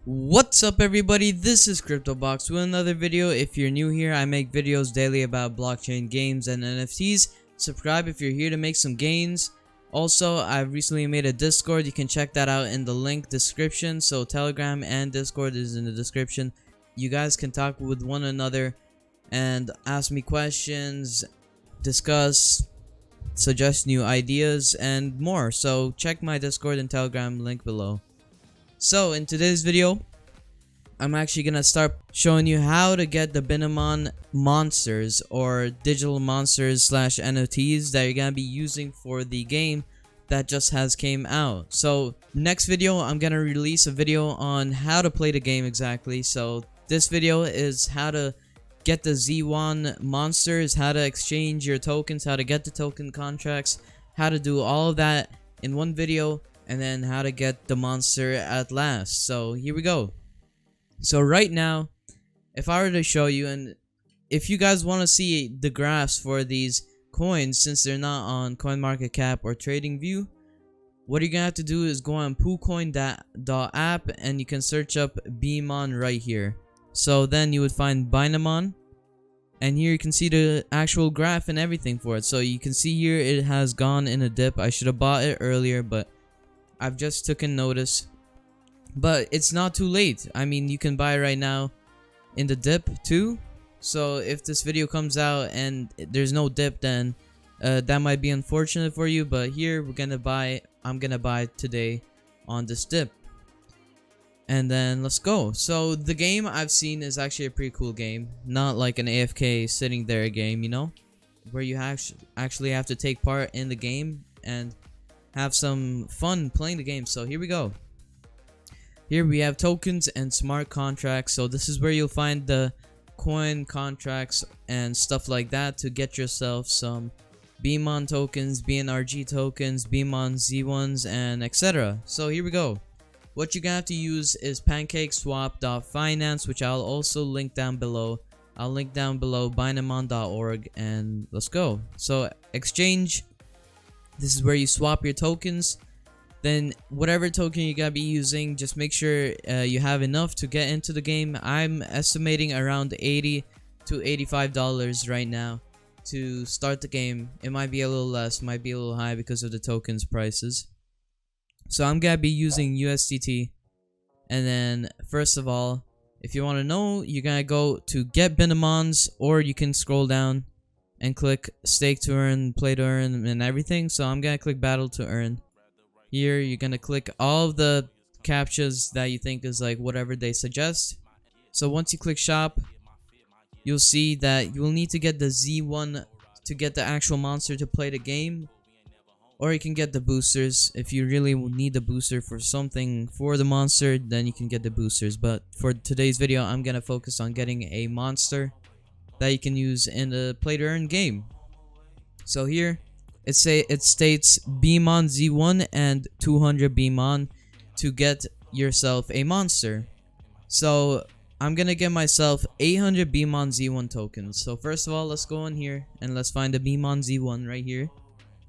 What's up everybody, this is CryptoBox with another video. If you're new here, I make videos daily about blockchain games and NFTs. Subscribe if you're here to make some gains. Also, I've recently made a Discord. You can check that out in the link description. So Telegram and Discord is in the description. You guys can talk with one another and ask me questions, discuss, suggest new ideas and more. So check my Discord and Telegram link below. So in today's video, I'm actually gonna start showing you how to get the Binamon monsters or digital monsters slash NFTs that you're gonna be using for the game that just has came out. So next video, I'm gonna release a video on how to play the game exactly. So this video is how to get the Z1 monsters, how to exchange your tokens, how to get the token contracts, how to do all of that in one video, and then how to get the monster at last. So here we go. So right now, if I were to show you, and if you guys want to see the graphs for these coins, since they're not on CoinMarketCap or TradingView, what you're gonna have to do is go on poolcoin.app and you can search up Binamon right here. So then you would find Binamon, and here you can see the actual graph and everything for it. So you can see here it has gone in a dip. I should have bought it earlier, but I've just taken notice. But it's not too late. I mean, you can buy right now in the dip too. So if this video comes out and there's no dip, then that might be unfortunate for you. But here I'm gonna buy today on this dip. And then let's go. So the game I've seen is actually a pretty cool game. Not like an AFK sitting there game, you know, where you actually have to take part in the game and have some fun playing the game. So here we go. Here we have tokens and smart contracts. So this is where you'll find the coin contracts and stuff like that to get yourself some Binamon tokens, BNRG tokens, Binamon Z1s, and etc. So here we go. What you're gonna have to use is pancakeswap.finance, which I'll also link down below. I'll link down below binamon.org, and let's go. So exchange. This is where you swap your tokens. Then whatever token you gotta be using, just make sure you have enough to get into the game. I'm estimating around $80 to $85 right now to start the game. It might be a little less, might be a little high because of the tokens prices. So I'm gonna be using USDT. And then first of all, if you want to know, you're gonna go to get Binamons, or you can scroll down and click stake to earn, play to earn, and everything. So I'm gonna click battle to earn. Here you're gonna click all of the captchas that you think is like whatever they suggest. So once you click shop, you'll see that you will need to get the Z1 to get the actual monster to play the game, or you can get the boosters. If you really need the booster for something for the monster, then you can get the boosters. But for today's video, I'm gonna focus on getting a monster that you can use in the play to earn game. So here it states Binamon Z1 and 200 Binamon to get yourself a monster. So I'm gonna get myself 800 Binamon Z1 tokens. So first of all, let's go in here and let's find the Binamon Z1 right here,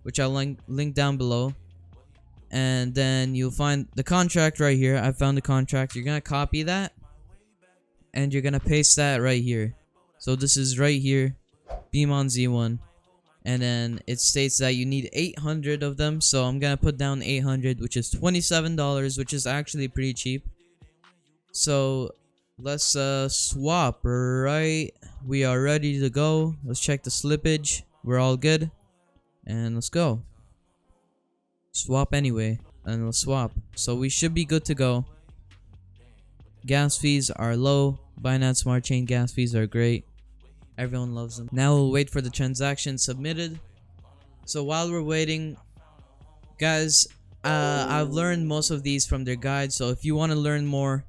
which I'll link down below. And then you'll find the contract right here. I found the contract. You're gonna copy that and you're gonna paste that right here. So this is right here, Binamon Z1. And then it states that you need 800 of them. So I'm gonna put down 800, which is $27, which is actually pretty cheap. So let's swap, right? We are ready to go. Let's check the slippage. We're all good. And let's go. Swap anyway. And let's swap. So we should be good to go. Gas fees are low. Binance Smart Chain gas fees are great. Everyone loves them. Now we'll wait for the transaction submitted. So while we're waiting, guys, I've learned most of these from their guide. So if you want to learn more,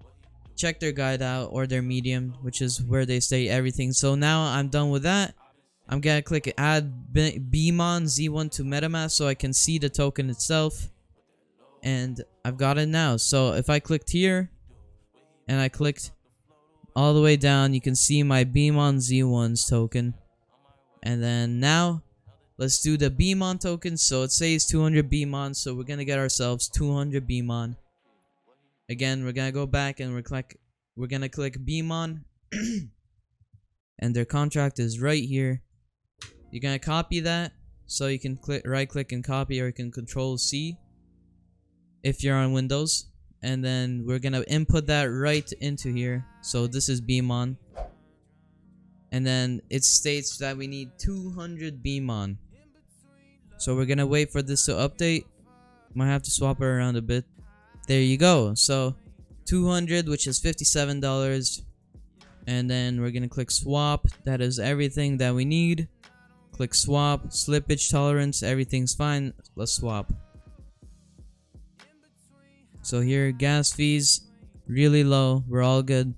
check their guide out, or their Medium, which is where they say everything. So now I'm done with that. I'm gonna click add Binamon Z1 to MetaMask so I can see the token itself. And I've got it now. So if I clicked here and I clicked all the way down, you can see my Binamon Z1's token. And then now let's do the Binamon token. So it says 200 Binamon, so we're gonna get ourselves 200 Binamon. Again, we're gonna go back and we're gonna click Binamon, and their contract is right here. You're gonna copy that, so you can right click and copy, or you can Control C if you're on Windows. And then we're gonna input that right into here. So this is Binamon, and then it states that we need 200 Binamon. So we're gonna wait for this to update. Might have to swap it around a bit. There you go. So 200, which is $57, and then we're gonna click swap. That is everything that we need. Click swap. Slippage tolerance, everything's fine. Let's swap. So here, gas fees really low. We're all good.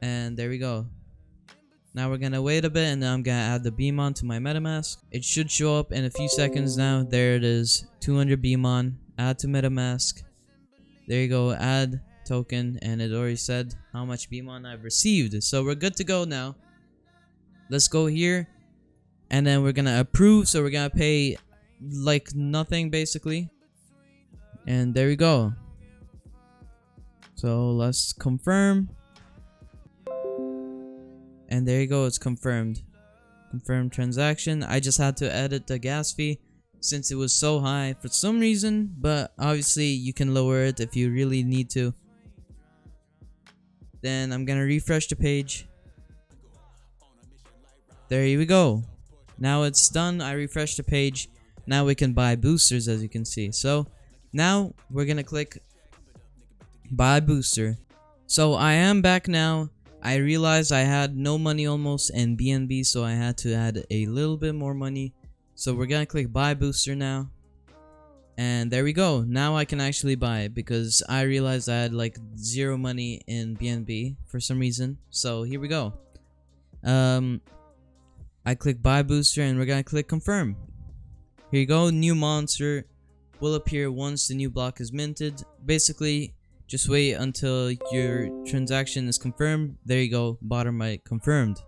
And there we go. Now we're gonna wait a bit, and then I'm gonna add the Binamon to my MetaMask. It should show up in a few seconds now. There it is. 200 Binamon. Add to MetaMask. There you go. Add token, and it already said how much Binamon I've received. So we're good to go now. Let's go here, and then we're gonna approve. So we're gonna pay like nothing basically. And there we go. So let's confirm. And there you go, it's confirmed. Confirmed transaction. I just had to edit the gas fee since it was so high for some reason, but obviously you can lower it if you really need to. Then I'm gonna refresh the page. There we go. Now it's done. I refreshed the page. Now we can buy boosters, as you can see. So now we're gonna click buy booster. So I am back now. I realized I had no money almost in BNB, so I had to add a little bit more money. So we're gonna click buy booster now, and there we go. Now I can actually buy it because I realized I had like zero money in BNB for some reason. So here we go. I click buy booster, and we're gonna click confirm. Here you go. New monster will appear once the new block is minted. Basically, just wait until your transaction is confirmed. There you go, bottom right, confirmed.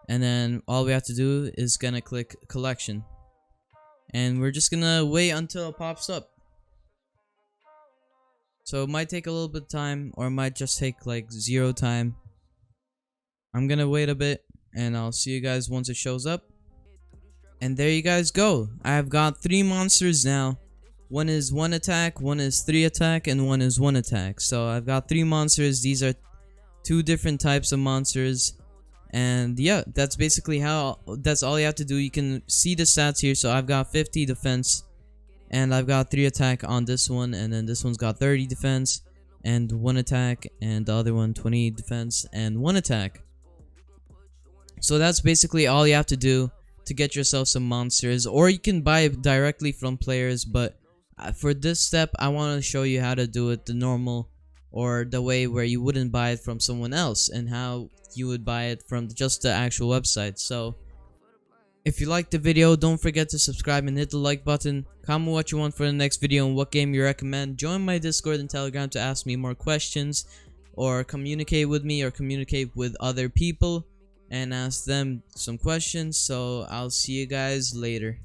And then all we have to do is gonna click collection, and we're just gonna wait until it pops up. So it might take a little bit of time, or it might just take like zero time. I'm gonna wait a bit, and I'll see you guys once it shows up. And there you guys go. I have got 3 monsters now. One is 1 attack, one is 3 attack, and one is 1 attack. So I've got 3 monsters. These are 2 different types of monsters. And yeah, that's basically that's all you have to do. You can see the stats here. So I've got 50 defense, and I've got 3 attack on this one, and then this one's got 30 defense and 1 attack, and the other one 20 defense and 1 attack. So that's basically all you have to do to get yourself some monsters, or you can buy it directly from players. But for this step, I want to show you how to do it the normal, or the way where you wouldn't buy it from someone else, and how you would buy it from just the actual website. So if you liked the video, don't forget to subscribe and hit the like button. Comment what you want for the next video and what game you recommend. Join my Discord and Telegram to ask me more questions, or communicate with me, or communicate with other people and ask them some questions. So I'll see you guys later.